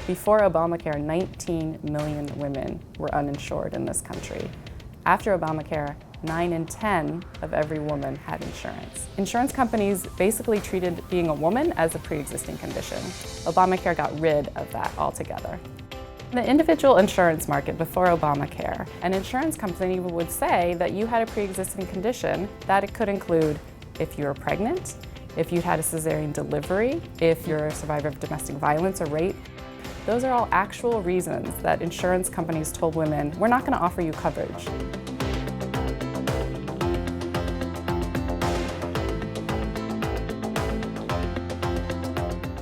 Before Obamacare, 19 million women were uninsured in this country. After Obamacare, 9 in 10 of every woman had insurance. Insurance companies basically treated being a woman as a pre-existing condition. Obamacare got rid of that altogether. In the individual insurance market before Obamacare, an insurance company would say that you had a pre-existing condition that it could include if you were pregnant, if you'd had a cesarean delivery, if you're a survivor of domestic violence or rape. Those are all actual reasons that insurance companies told women, we're not going to offer you coverage.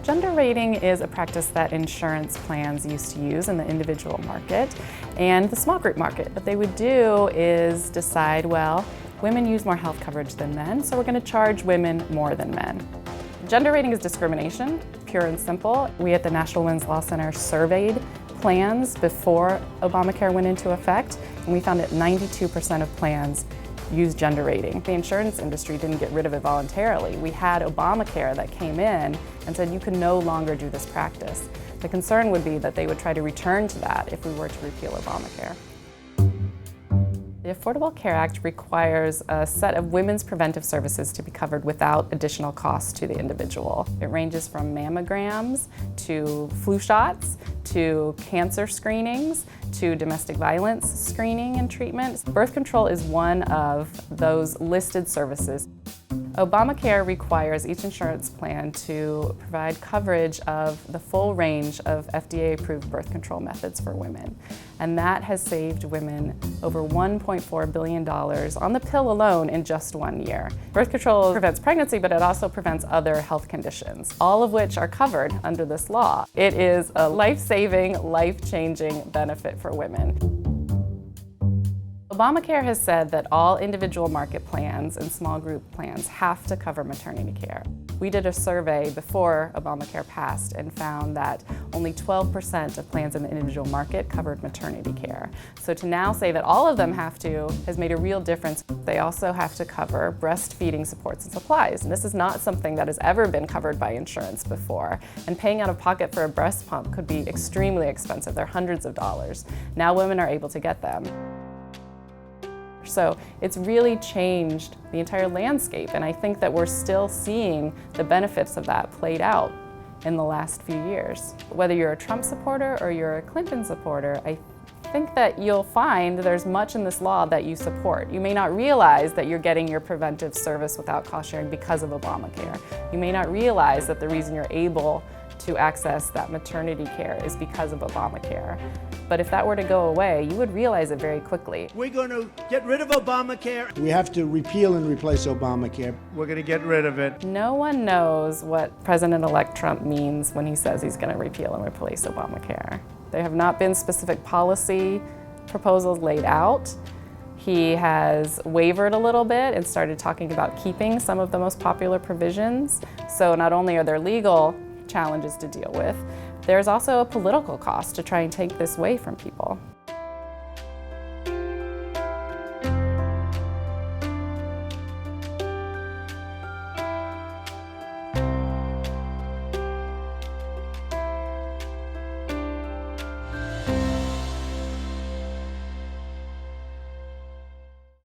Gender rating is a practice that insurance plans used to use in the individual market and the small group market. What they would do is decide, well, women use more health coverage than men, so we're going to charge women more than men. Gender rating is discrimination, pure and simple. We at the National Women's Law Center surveyed plans before Obamacare went into effect, and we found that 92% of plans use gender rating. The insurance industry didn't get rid of it voluntarily. We had Obamacare that came in and said you can no longer do this practice. The concern would be that they would try to return to that if we were to repeal Obamacare. The Affordable Care Act requires a set of women's preventive services to be covered without additional costs to the individual. It ranges from mammograms to flu shots to cancer screenings to domestic violence screening and treatment. Birth control is one of those listed services. Obamacare requires each insurance plan to provide coverage of the full range of FDA-approved birth control methods for women. And that has saved women over $1.4 billion on the pill alone in just 1 year. Birth control prevents pregnancy, but it also prevents other health conditions, all of which are covered under this law. It is a life-saving, life-changing benefit for women. Obamacare has said that all individual market plans and small group plans have to cover maternity care. We did a survey before Obamacare passed and found that only 12% of plans in the individual market covered maternity care. So to now say that all of them have to has made a real difference. They also have to cover breastfeeding supports and supplies. And this is not something that has ever been covered by insurance before. And paying out of pocket for a breast pump could be extremely expensive. They're hundreds of dollars. Now women are able to get them. So it's really changed the entire landscape, and I think that we're still seeing the benefits of that played out in the last few years. Whether you're a Trump supporter or you're a Clinton supporter, I think that you'll find there's much in this law that you support. You may not realize that you're getting your preventive service without cost sharing because of Obamacare. You may not realize that the reason you're able to access that maternity care is because of Obamacare. But if that were to go away, you would realize it very quickly. We're going to get rid of Obamacare. We have to repeal and replace Obamacare. We're going to get rid of it. No one knows what President-elect Trump means when he says he's going to repeal and replace Obamacare. There have not been specific policy proposals laid out. He has wavered a little bit and started talking about keeping some of the most popular provisions. So not only are there legal challenges to deal with, there's also a political cost to try and take this away from people.